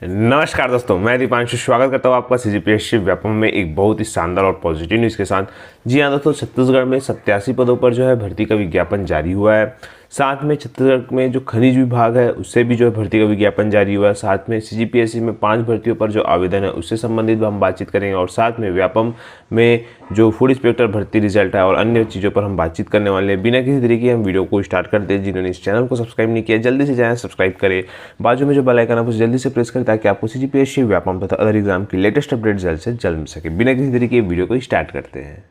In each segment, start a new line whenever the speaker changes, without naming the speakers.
नमस्कार दोस्तों, मैं दीपांशु स्वागत करता हूँ आपका सीजीपीएससी व्यापम में एक बहुत ही शानदार और पॉजिटिव न्यूज़ के साथ। जी हाँ दोस्तों, छत्तीसगढ़ में 87 पदों पर जो है भर्ती का विज्ञापन जारी हुआ है। साथ में छत्तीसगढ़ में जो खनिज विभाग है उससे भी जो है भर्ती का विज्ञापन जारी हुआ है। साथ में सीजीपीएससी में 5 भर्तियों पर जो आवेदन है उससे संबंधित भी हम बातचीत करेंगे और साथ में व्यापम में जो फूड इंस्पेक्टर भर्ती रिजल्ट है और अन्य चीज़ों पर हम बातचीत करने वाले हैं। बिना किसी तरीके हम वीडियो को स्टार्ट करते हैं। जिन्होंने इस चैनल को सब्सक्राइब नहीं किया जल्दी से चैनल सब्सक्राइब करें, बाजू में जो बेल आइकन है उसे जल्दी से प्रेस करें ताकि आपको सीजीपीएससी व्यापम तथा अदर एग्जाम की लेटेस्ट अपडेट जल्द से जल्द मिल सके। बिना किसी तरीके वीडियो को स्टार्ट करते हैं।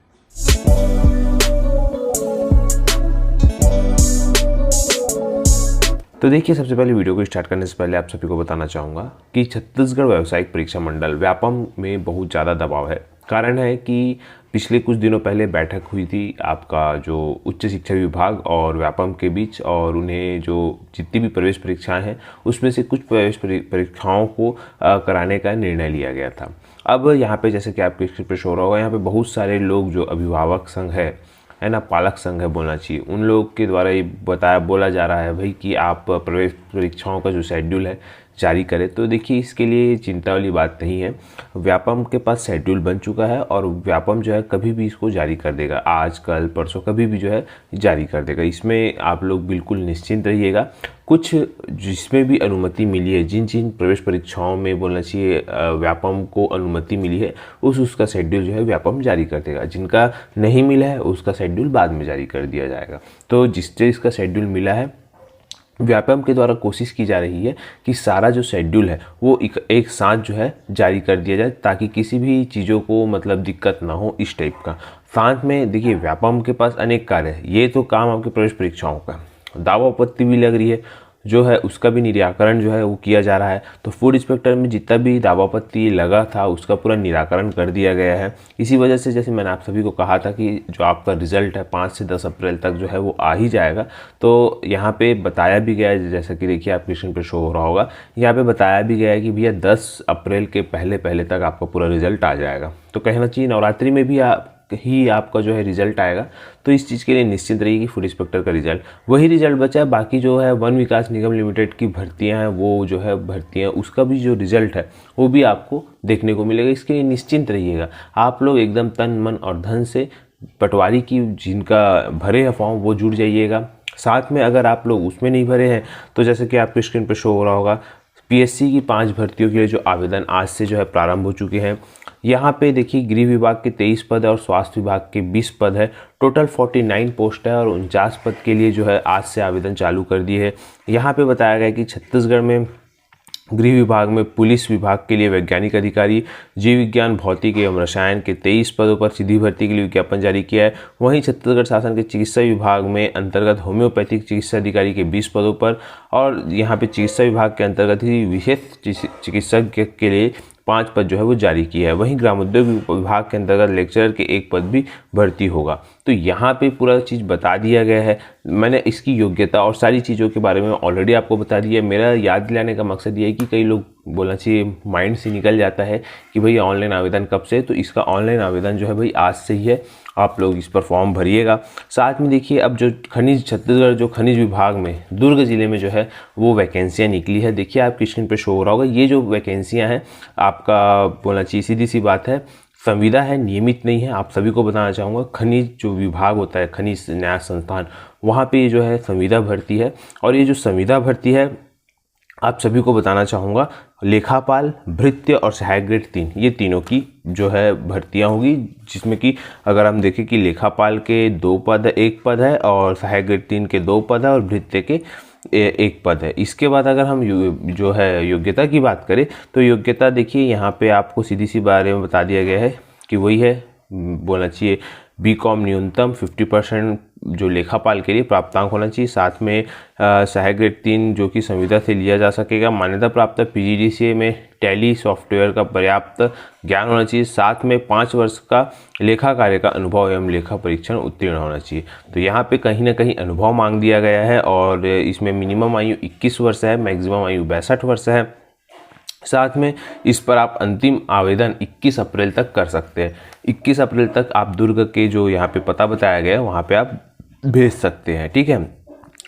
तो देखिए, सबसे पहले वीडियो को स्टार्ट करने से पहले आप सभी को बताना चाहूँगा कि छत्तीसगढ़ व्यावसायिक परीक्षा मंडल व्यापम में बहुत ज़्यादा दबाव है। कारण है कि पिछले कुछ दिनों पहले बैठक हुई थी आपका जो उच्च शिक्षा विभाग और व्यापम के बीच, और उन्हें जो जितनी भी प्रवेश परीक्षाएं हैं उसमें से कुछ प्रवेश परीक्षाओं को कराने का निर्णय लिया गया था। अब यहाँ पे जैसे कि आपके स्क्रीन पर शो रहा होगा, यहाँ पे बहुत सारे लोग जो अभिभावक संघ है ना, पालक संघ है बोलना चाहिए, उन लोग के द्वारा ये बोला जा रहा है भाई कि आप प्रवेश परीक्षाओं का जो शेड्यूल है जारी करें। तो देखिए, इसके लिए चिंता वाली बात नहीं है। व्यापम के पास शेड्यूल बन चुका है और व्यापम जो है कभी भी इसको जारी कर देगा, आज कल परसों कभी भी जो है जारी कर देगा। इसमें आप लोग बिल्कुल निश्चिंत रहिएगा। कुछ जिसमें भी अनुमति मिली है, जिन जिन प्रवेश परीक्षाओं में बोलना चाहिए व्यापम को अनुमति मिली है, उसका शेड्यूल जो है व्यापम जारी कर देगा। जिनका नहीं मिला है उसका शेड्यूल बाद में जारी कर दिया जाएगा। तो जिससे इसका शेड्यूल मिला है, व्यापम के द्वारा कोशिश की जा रही है कि सारा जो शेड्यूल है वो एक साथ जो है जारी कर दिया जाए ताकि किसी भी चीज़ों को मतलब दिक्कत ना हो इस टाइप का। साथ में देखिए, व्यापम के पास अनेक कार्य है। ये तो काम आपके प्रवेश परीक्षाओं का, दावा आपत्ति भी लग रही है जो है उसका भी निराकरण जो है वो किया जा रहा है। तो फूड इंस्पेक्टर में जितना भी दावा आपत्ति लगा था उसका पूरा निराकरण कर दिया गया है। इसी वजह से जैसे मैंने आप सभी को कहा था कि जो आपका रिजल्ट है 5 से 10 अप्रैल तक जो है वो आ ही जाएगा। तो यहाँ पे बताया भी गया है, जैसा कि देखिए आपके स्क्रीन पर शो हो रहा होगा, यहाँ पे बताया भी गया है कि भैया 10 अप्रैल के पहले तक आपका पूरा रिजल्ट आ जाएगा। तो कहना चाहिए नवरात्रि में भी आपका जो है रिजल्ट आएगा। तो इस चीज़ के लिए निश्चिंत रहिए कि फूड इंस्पेक्टर का रिजल्ट वही रिजल्ट बचा है। बाकी जो है वन विकास निगम लिमिटेड की भर्तियां हैं, वो जो है भर्तियां, उसका भी जो रिजल्ट है वो भी आपको देखने को मिलेगा। इसके लिए निश्चिंत रहिएगा। आप लोग एकदम तन मन और धन से पटवारी की जिनका भरे हैं फॉर्म वो जुड़ जाइएगा। साथ में अगर आप लोग उसमें नहीं भरे हैं तो जैसे कि आपके स्क्रीन पर शो हो रहा होगा, पीएससी की 5 भर्तियों के लिए जो आवेदन आज से जो है प्रारंभ हो चुके हैं। यहाँ पे देखिए, गृह विभाग के 23 पद है और स्वास्थ्य विभाग के 20 पद है। टोटल 49 पोस्ट है और 49 पद के लिए जो है आज से आवेदन चालू कर दिए है। यहाँ पे बताया गया कि छत्तीसगढ़ में गृह विभाग में पुलिस विभाग के लिए वैज्ञानिक अधिकारी, जीव विज्ञान, भौतिक एवं रसायन के 23 पदों पर सीधी भर्ती के लिए विज्ञापन जारी किया है। वहीं छत्तीसगढ़ शासन के चिकित्सा विभाग में अंतर्गत होम्योपैथिक चिकित्सा अधिकारी के 20 पदों पर, और यहाँ पे चिकित्सा विभाग के अंतर्गत ही विशेष चिकित्सक के लिए 5 पद जो है वो जारी किया है। वहीं ग्रामोद्योग विभाग के अंतर्गत लेक्चरर के 1 पद भी भर्ती होगा। तो यहाँ पे पूरा चीज़ बता दिया गया है। मैंने इसकी योग्यता और सारी चीज़ों के बारे में ऑलरेडी आपको बता दिया है। मेरा याद दिलाने का मकसद ये है कि कई लोग बोलना चाहिए माइंड से निकल जाता है कि भाई ऑनलाइन आवेदन कब से। तो इसका ऑनलाइन आवेदन जो है भाई आज से ही है। आप लोग इस पर फॉर्म भरिएगा। साथ में देखिए, अब जो छत्तीसगढ़ जो खनिज विभाग में दुर्ग जिले में जो है वो वैकेंसियाँ निकली है। देखिए आपकी स्क्रीन पे शो हो रहा होगा, ये जो वैकेंसियाँ हैं आपका बोलना चाहिए सीधी सी बात है, संविदा है, नियमित नहीं है। आप सभी को बताना चाहूँगा, खनिज जो विभाग होता है, खनिज न्याय संस्थान, वहाँ पे जो है संविदा भर्ती है। और ये जो संविदा भर्ती है आप सभी को बताना चाहूँगा, लेखापाल, भृत्य और सहायक ग्रेड 3, ये तीनों की जो है भर्तियाँ होगी। जिसमें कि अगर हम देखें कि लेखापाल के 2 पद, 1 पद है, और सहायक ग्रेड 3 के 2 पद है, और भृत्य के 1 पद है। इसके बाद अगर हम जो है योग्यता की बात करें तो योग्यता देखिए यहाँ पे आपको सीधी सी बारे में बता दिया गया है कि वही है, बोलना चाहिए बीकॉम न्यूनतम 50% जो लेखापाल के लिए प्राप्तांक होना चाहिए। साथ में सहायक ग्रेड 3 जो कि संविदा से लिया जा सकेगा। मान्यता प्राप्त पीजीडीसीए में टैली सॉफ्टवेयर का पर्याप्त ज्ञान होना चाहिए। साथ में 5 वर्ष का लेखा कार्य का अनुभव एवं लेखा परीक्षण उत्तीर्ण होना चाहिए। तो यहाँ पे कहीं ना कहीं अनुभव मांग दिया गया है और इसमें मिनिमम आयु 21 वर्ष है, मैक्सिमम आयु 62 वर्ष है। साथ में इस पर आप अंतिम आवेदन 21 अप्रैल तक कर सकते हैं। 21 अप्रैल तक आप दुर्ग के जो यहाँ पे पता बताया गया है वहाँ पे आप भेज सकते हैं, ठीक है।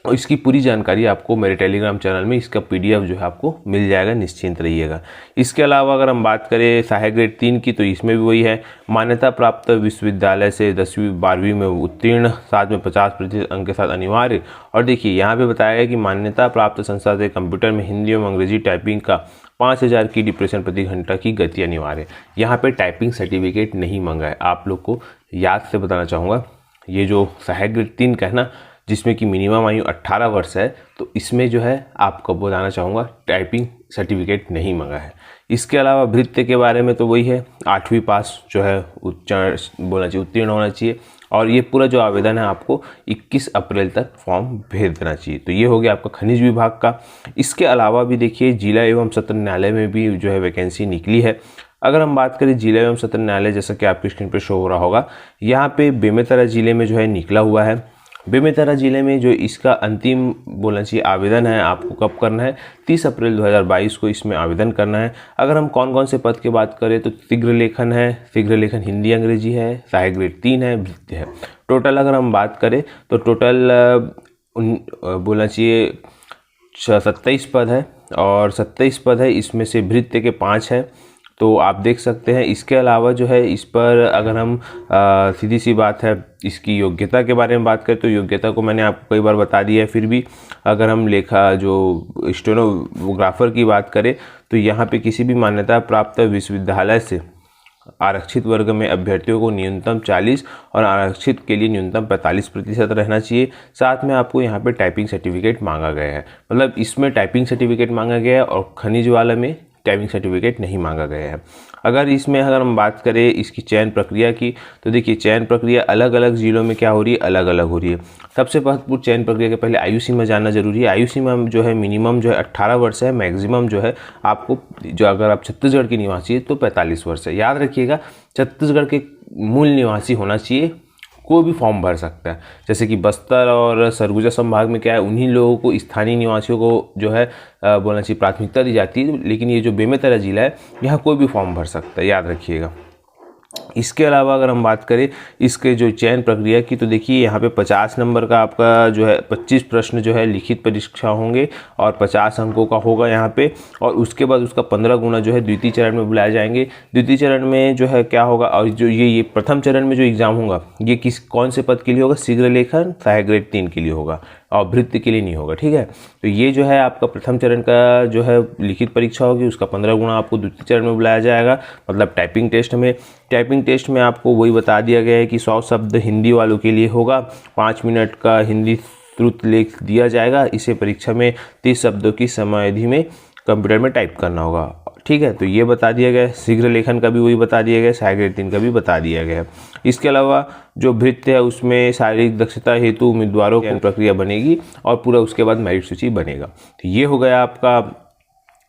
और इसकी पूरी जानकारी आपको मेरे टेलीग्राम चैनल में इसका PDF जो है आपको मिल जाएगा, निश्चिंत रहिएगा। इसके अलावा अगर हम बात करें सहायक ग्रेड 3 की, तो इसमें भी वही है, मान्यता प्राप्त विश्वविद्यालय से 10वीं 12वीं में उत्तीर्ण, साथ में 50% अंक के साथ अनिवार्य। और देखिए यहाँ पे बताया गया कि मान्यता प्राप्त संस्था से कंप्यूटर में हिंदी एवं अंग्रेजी टाइपिंग का 5000 की डिप्रेशन प्रति घंटा की गति अनिवार्य। यहाँ पे टाइपिंग सर्टिफिकेट नहीं मांगा है। आप लोग को याद से बताना चाहूँगा, ये जो सहायक ग्रेड 3 का है ना, जिसमें कि मिनिमम आयु 18 वर्ष है, तो इसमें जो है आपको बताना चाहूँगा टाइपिंग सर्टिफिकेट नहीं मांगा है। इसके अलावा भृत्य के बारे में तो वही है, 8वीं पास जो है उत्तीर्ण होना चाहिए। और ये पूरा जो आवेदन है आपको 21 अप्रैल तक फॉर्म भेज देना चाहिए। तो ये हो गया आपका खनिज विभाग का। इसके अलावा भी देखिए जिला एवं सत्र न्यायालय में भी जो है वैकेंसी निकली है। अगर हम बात करें जिला एवं सत्र न्यायालय, जैसा कि आपकी स्क्रीन पर शो हो रहा होगा, यहाँ पे बेमेतरा जिले में जो है निकला हुआ है। बेमेतरा जिले में जो इसका अंतिम बोलना चाहिए आवेदन है, आपको कब करना है, 30 अप्रैल 2022 को इसमें आवेदन करना है। अगर हम कौन कौन से पद की बात करें तो शीघ्र लेखन है, शीघ्र लेखन हिंदी अंग्रेजी है, सहायक ग्रेड 3 है, भृत्य है। टोटल अगर हम बात करें तो टोटल बोलना चाहिए 27 पद है, और 27 पद है, इसमें से भृत्य के 5 है। तो आप देख सकते हैं। इसके अलावा जो है इस पर अगर हम सीधी सी बात है, इसकी योग्यता के बारे में बात करें तो योग्यता को मैंने आपको कई बार बता दिया है। फिर भी अगर हम लेखा जो स्टेनोग्राफर की बात करें तो यहाँ पे किसी भी मान्यता प्राप्त विश्वविद्यालय से आरक्षित वर्ग में अभ्यर्थियों को न्यूनतम 40 और आरक्षित के लिए न्यूनतम 45% रहना चाहिए। साथ में आपको यहाँ पे टाइपिंग सर्टिफिकेट मांगा गया है, मतलब इसमें टाइपिंग सर्टिफिकेट मांगा गया है और खनिज वाला में टाइपिंग सर्टिफिकेट नहीं मांगा गया है। अगर हम बात करें इसकी चयन प्रक्रिया की, तो देखिए चयन प्रक्रिया अलग अलग जिलों में क्या हो रही है, अलग अलग हो रही है। सबसे महत्वपूर्ण चयन प्रक्रिया के पहले आयु सीमा जानना जरूरी है। आयु सीमा जो है मिनिमम जो है 18 वर्ष है, मैक्सिमम जो है आपको जो अगर आप छत्तीसगढ़ के निवासी है तो 45 वर्ष है। याद रखिएगा, छत्तीसगढ़ के मूल निवासी होना चाहिए, कोई भी फॉर्म भर सकता है। जैसे कि बस्तर और सरगुजा संभाग में क्या है, उन्हीं लोगों को, स्थानीय निवासियों को जो है बोलना चाहिए प्राथमिकता दी जाती है। लेकिन ये जो बेमेतरा जिला है, यहाँ कोई भी फॉर्म भर सकता है, याद रखिएगा। इसके अलावा अगर हम बात करें इसके जो चयन प्रक्रिया की, तो देखिए यहाँ पे 50 नंबर का आपका जो है 25 प्रश्न जो है लिखित परीक्षा होंगे और 50 अंकों का होगा यहाँ पे। और उसके बाद उसका 15 गुना जो है द्वितीय चरण में बुलाए जाएंगे। द्वितीय चरण में जो है क्या होगा, और जो ये प्रथम चरण में जो एग्जाम होगा ये कौन से पद के लिए होगा, शीघ्र लेखन सहायक ग्रेड 3 के लिए होगा और भृत्य के लिए नहीं होगा, ठीक है। तो ये जो है आपका प्रथम चरण का जो है लिखित परीक्षा होगी, उसका 15 गुना आपको द्वितीय चरण में बुलाया जाएगा, मतलब टाइपिंग टेस्ट में। टाइपिंग टेस्ट में आपको वही बता दिया गया है कि 100 शब्द हिंदी वालों के लिए होगा, 5 मिनट का हिंदी श्रुत लेख दिया जाएगा। इसे परीक्षा में 30 शब्दों की समयावधि में कंप्यूटर में टाइप करना होगा, ठीक है। तो ये बता दिया गया है। शीघ्र लेखन का भी वही बता दिया गया, सहायक ग्रेड 3 का भी बता दिया गया है। इसके अलावा जो भृत्य है उसमें शारीरिक दक्षता हेतु उम्मीदवारों की प्रक्रिया बनेगी और पूरा उसके बाद मेरिट सूची बनेगा। तो ये हो गया आपका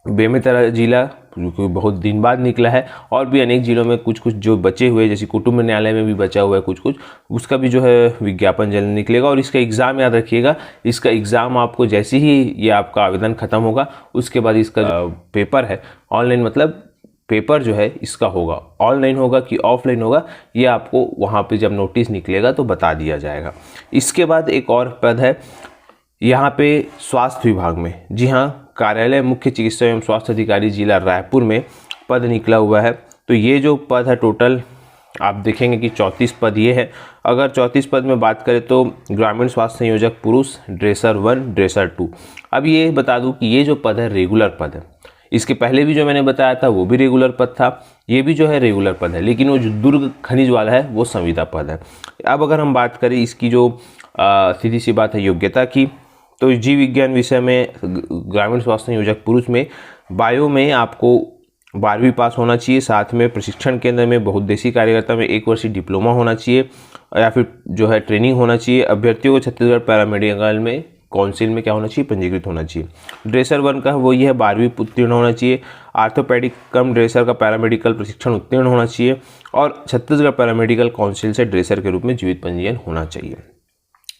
बेमेतरा जिला, जो बहुत दिन बाद निकला है। और भी अनेक जिलों में कुछ कुछ जो बचे हुए, जैसे कुटुंब न्यायालय में भी बचा हुआ है कुछ कुछ, उसका भी जो है विज्ञापन जल्द निकलेगा। और इसका एग्ज़ाम याद रखिएगा, इसका एग्ज़ाम आपको जैसे ही ये आपका आवेदन खत्म होगा उसके बाद इसका जो पेपर है ऑनलाइन, मतलब पेपर जो है इसका होगा ऑनलाइन होगा कि ऑफलाइन होगा, ये आपको वहाँ पे जब नोटिस निकलेगा तो बता दिया जाएगा। इसके बाद एक और पद है यहाँ पे स्वास्थ्य विभाग में, जी हाँ, कार्यालय मुख्य चिकित्सा एवं स्वास्थ्य अधिकारी जिला रायपुर में पद निकला हुआ है। तो ये जो पद है टोटल आप देखेंगे कि 34 पद ये है। अगर 34 पद में बात करें तो ग्रामीण स्वास्थ्य संयोजक पुरुष ड्रेसर 1 ड्रेसर 2। अब ये बता दूं कि ये जो पद है रेगुलर पद है। इसके पहले भी जो मैंने बताया था वो भी रेगुलर पद था, ये भी जो है रेगुलर पद है, लेकिन वो जो दुर्ग खनिज वाला है वो संविदा पद है। अब अगर हम बात करें इसकी जो सीधी सी बात है योग्यता की, तो जीव विज्ञान विषय में ग्रामीण स्वास्थ्य संयोजक पुरुष में बायो में आपको 12वीं पास होना चाहिए। साथ में प्रशिक्षण केंद्र में बहुउद्देशीय कार्यकर्ता में 1 वर्षीय डिप्लोमा होना चाहिए या फिर जो है ट्रेनिंग होना चाहिए। अभ्यर्थियों को छत्तीसगढ़ पैरामेडिकल में काउंसिल में क्या होना चाहिए, पंजीकृत होना चाहिए। ड्रेसर 1 का वो ये है 12वीं उत्तीर्ण होना चाहिए। आर्थोपेडिक कम ड्रेसर का पैरामेडिकल प्रशिक्षण उत्तीर्ण होना चाहिए और छत्तीसगढ़ पैरामेडिकल काउंसिल से ड्रेसर के रूप में जीवित पंजीयन होना चाहिए।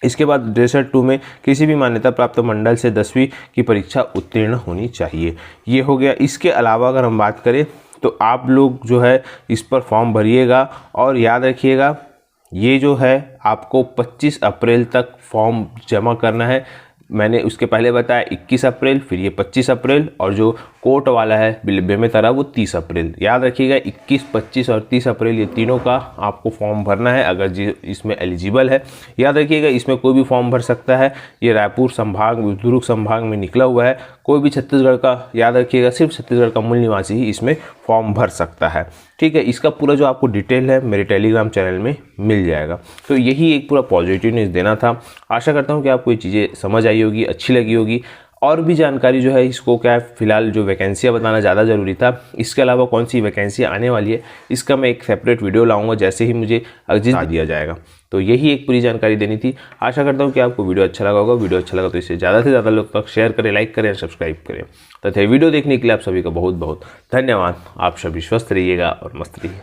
इसके बाद ड्रेसर 2 में किसी भी मान्यता प्राप्त मंडल से 10वीं की परीक्षा उत्तीर्ण होनी चाहिए। ये हो गया। इसके अलावा अगर हम बात करें तो आप लोग जो है इस पर फॉर्म भरिएगा और याद रखिएगा ये जो है आपको 25 अप्रैल तक फॉर्म जमा करना है। मैंने उसके पहले बताया 21 अप्रैल, फिर ये 25 अप्रैल, और जो कोर्ट वाला है बेमेतरा वो 30 अप्रैल। याद रखिएगा 21, 25 और 30 अप्रैल ये तीनों का आपको फॉर्म भरना है अगर जी इसमें एलिजिबल है। याद रखिएगा इसमें कोई भी फॉर्म भर सकता है। ये रायपुर संभाग, दुर्ग संभाग में निकला हुआ है। कोई भी छत्तीसगढ़ का, याद रखिएगा सिर्फ छत्तीसगढ़ का मूल निवासी ही इसमें फॉर्म भर सकता है। ठीक है, इसका पूरा जो आपको डिटेल है मेरे टेलीग्राम चैनल में मिल जाएगा। तो यही एक पूरा पॉजिटिव न्यूज़ देना था। आशा करता हूँ कि आपको ये चीज़ें समझ आई होगी, अच्छी लगी होगी। और भी जानकारी जो है इसको क्या है, फिलहाल जो वैकेंसियाँ बताना ज़्यादा ज़रूरी था। इसके अलावा कौन सी वैकेंसी आने वाली है इसका मैं एक सेपरेट वीडियो लाऊंगा जैसे ही मुझे अर्जित दिया जाएगा। तो यही एक पूरी जानकारी देनी थी। आशा करता हूँ कि आपको वीडियो अच्छा लगा होगा। वीडियो अच्छा लगा तो इसे ज़्यादा से ज़्यादा लोग तक शेयर करें, लाइक करें, सब्सक्राइब करें। तथा वीडियो देखने के लिए आप सभी का बहुत बहुत धन्यवाद। आप सभी स्वस्थ रहिएगा और मस्त रहिए।